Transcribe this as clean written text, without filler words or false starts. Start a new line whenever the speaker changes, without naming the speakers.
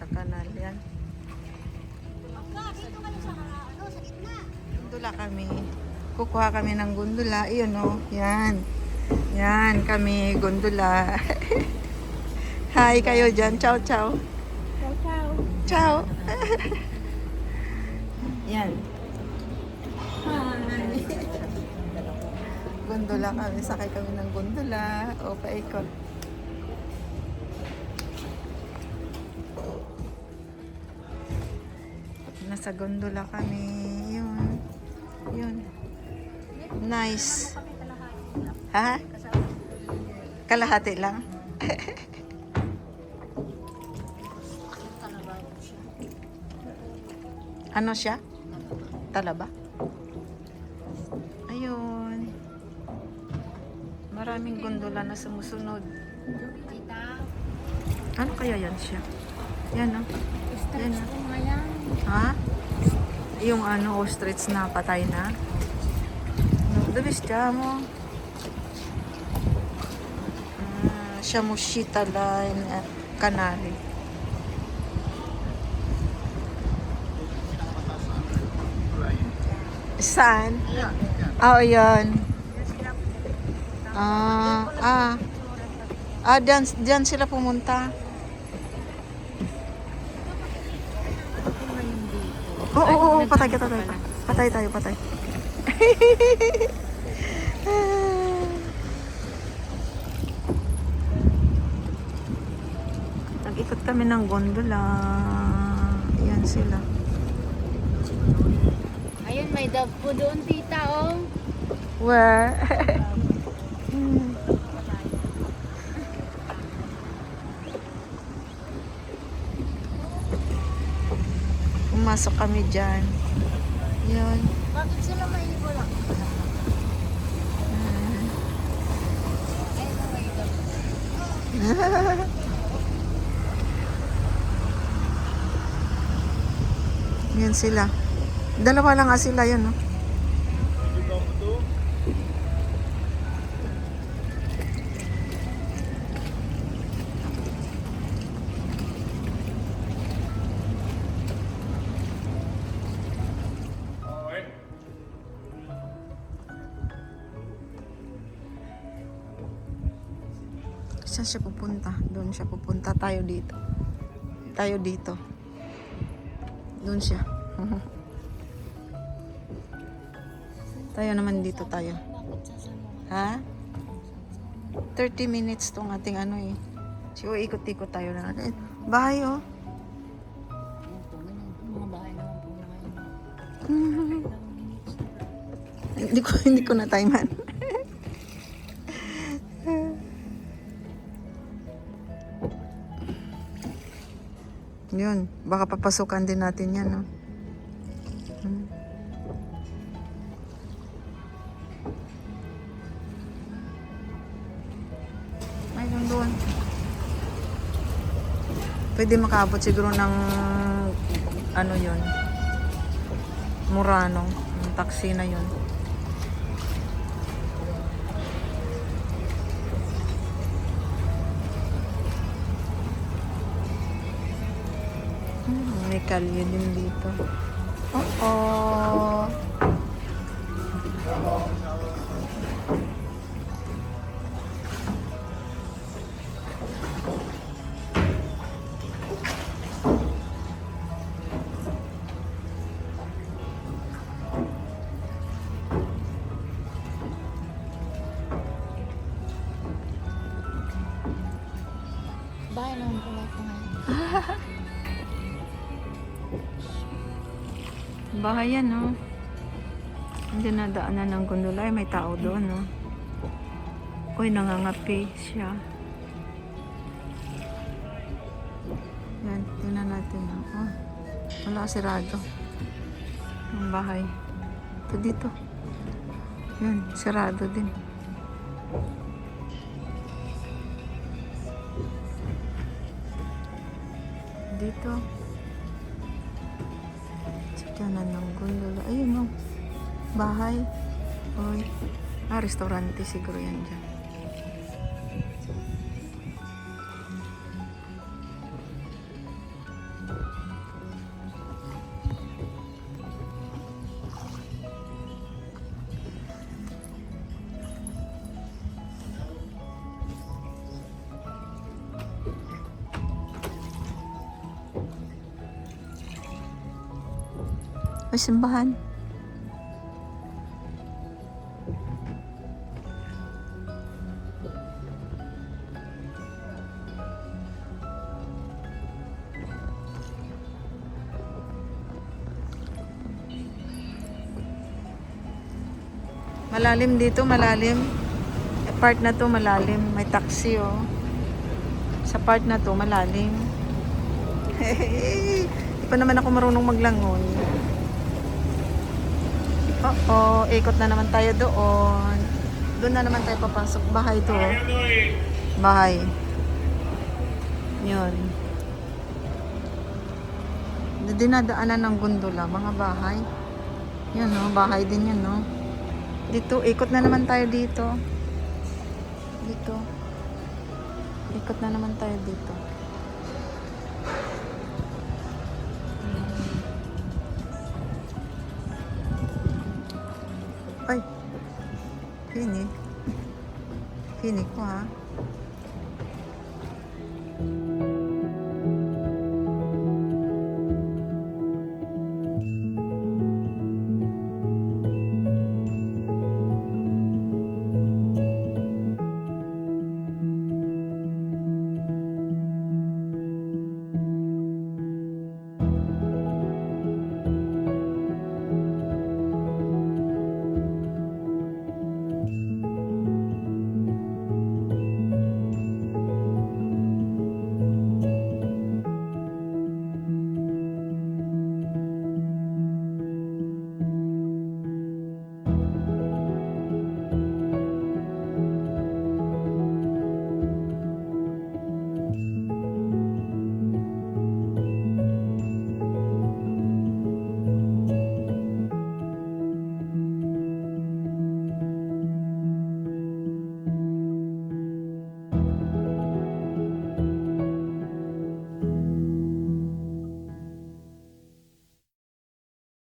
sa kanal. Yan.
Dito kayo sa gitna.
Gondola kami. Kukuha kami ng gondola. Iyon o. Yan. Yan kami. Gondola. Hi kayo dyan. Ciao, ciao.
Ciao, ciao.
Ciao. Yan. Hi. Gondola kami. Sakay kami ng gondola. O, paikot. Nasa gondola kami. Yun. Yun. Nice. Ha? Kalahati lang? Ano siya? Talaba? Ayun. Maraming gondola na sumusunod. Ano kaya yan siya? Yan o. Yan o. Ha? Yung ano, ostrich na patay na? Dabis siya mo. Siya mo shitalan kanali. Saan? Oh, yan. Diyan sila pumunta. Oo, patay ka, patay. Patay tayo, patay. Nag-ikot kami ng gondola. Yan sila.
Ayun, may dog po doon, tita, oh.
Where? Pumasok kami dyan. Yun.
Bakit sila may wala? Ayun, may dog.
Yan sila. Dalawa lang nga sila yun, no? Saan siya pupunta? Doon siya pupunta. Tayo dito. Tayo dito. Doon siya. Tayo naman dito tayo. Ha? 30 minutes tong ating ano eh. Siguro ikot-ikot tayo na. Bahay oh.
Mga bahay naman po na ngayon.
Hindi ko na timean. Yun, baka papasukan din natin yan, no? Ayun doon. Pwede makaabot siguro ng ano yun, Murano, yung taxi na yun. May kalye din dito. Oo.
Bahay naman po lahat na ngayon.
Bahay yan, no? Hindi nadaanan ng gondola. Ay, may tao doon, no? Uy, nangangapi siya. Yan, tingnan natin. Oh, wala, sirado. Ang bahay. Ito dito. Yan, sirado din. Dito. Sakyanan ng gondola. Ayun, no? Bahay. Uy. Restaurante siguro yan dyan. May simbahan. Malalim dito, malalim. Part na to malalim. May taxi oh. Sa part na to malalim. Hindi pa naman ako marunong maglangoy. Oo, ikot na naman tayo doon. Doon na naman tayo papasok. Bahay to oh. Bahay. Yun. Dinadaanan ng gondola, mga bahay. Yun no, bahay din yun no. Dito, ikot na naman tayo dito. Dito. Ikot na naman tayo dito. Ay. Fini. Fini ko ha.